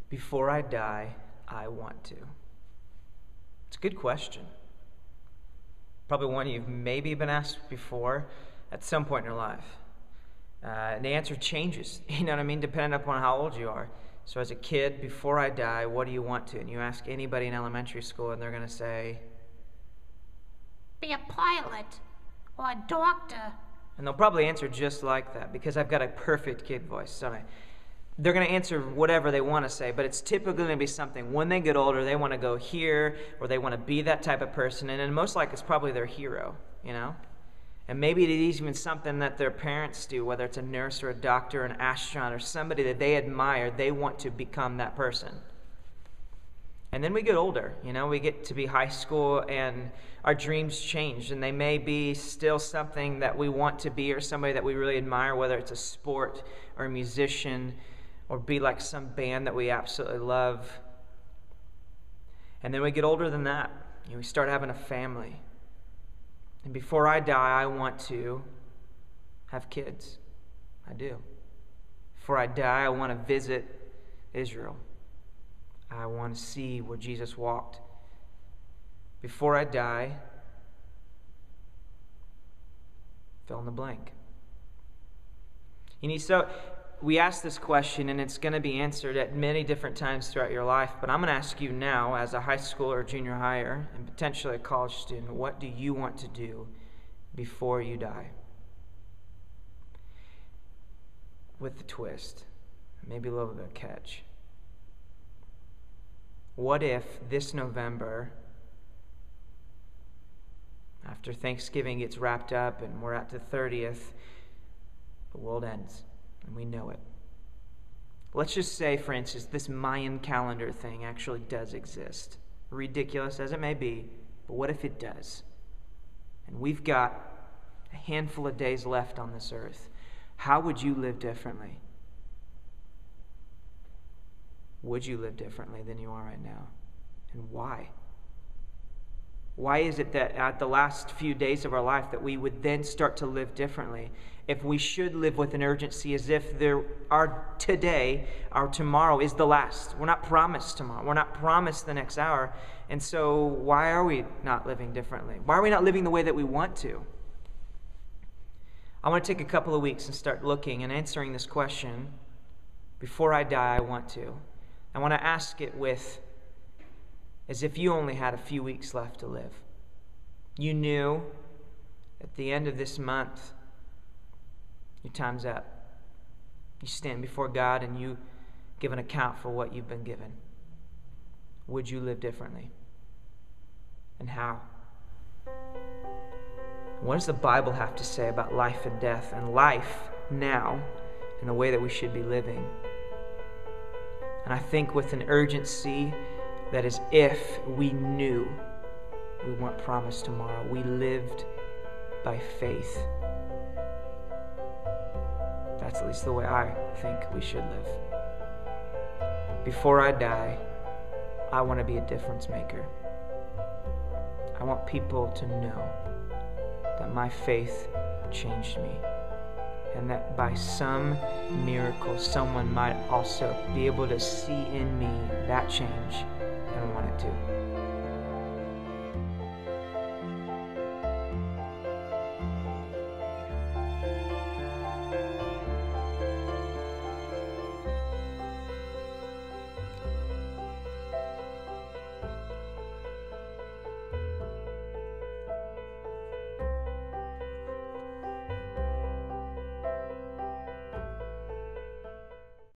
Before I die, I want to. It's a good question. Probably one you've maybe been asked before at some point in your life. And the answer changes, you know what I mean, depending upon how old you are. So as a kid, before I die, what do you want to? And you ask anybody in elementary school, and they're going to say, be a pilot or a doctor. And they'll probably answer just like that, because I've got a perfect kid voice, don't I? They're going to answer whatever they want to say, but it's typically going to be something. When they get older, they want to go here, or they want to be that type of person, and then most likely it's probably their hero, you know? And maybe it is even something that their parents do, whether it's a nurse or a doctor or an astronaut or somebody that they admire. They want to become that person. And then we get older, you know, we get to be high school and our dreams change, and they may be still something that we want to be or somebody that we really admire, whether it's a sport or a musician or be like some band that we absolutely love. And then we get older than that, and we start having a family. And before I die, I want to have kids. I do. Before I die, I want to visit Israel. I want to see where Jesus walked. Before I die, fill in the blank. So we ask this question, and it's going to be answered at many different times throughout your life, but I'm going to ask you now, as a high school or junior higher, and potentially a college student, what do you want to do before you die? With the twist, maybe a little bit of a catch. What if this November, after Thanksgiving gets wrapped up and we're at the 30th, the world ends, and we know it. Let's just say, for instance, this Mayan calendar thing actually does exist. Ridiculous as it may be, but what if it does? And we've got a handful of days left on this earth. How would you live differently? Would you live differently than you are right now? And why? Why is it that at the last few days of our life that we would then start to live differently? If we should live with an urgency as if our tomorrow is the last. We're not promised tomorrow. We're not promised the next hour. And so why are we not living differently? Why are we not living the way that we want to? I want to take a couple of weeks and start looking and answering this question. Before I die, I want to. I want to ask it as if you only had a few weeks left to live. You knew at the end of this month, your time's up. You stand before God and you give an account for what you've been given. Would you live differently? And how? What does the Bible have to say about life and death and life now and the way that we should be living? And I think with an urgency that is if we knew we weren't promised tomorrow, we lived by faith. That's at least the way I think we should live. Before I die, I want to be a difference maker. I want people to know that my faith changed me, and that by some miracle, someone might also be able to see in me that change and want it too.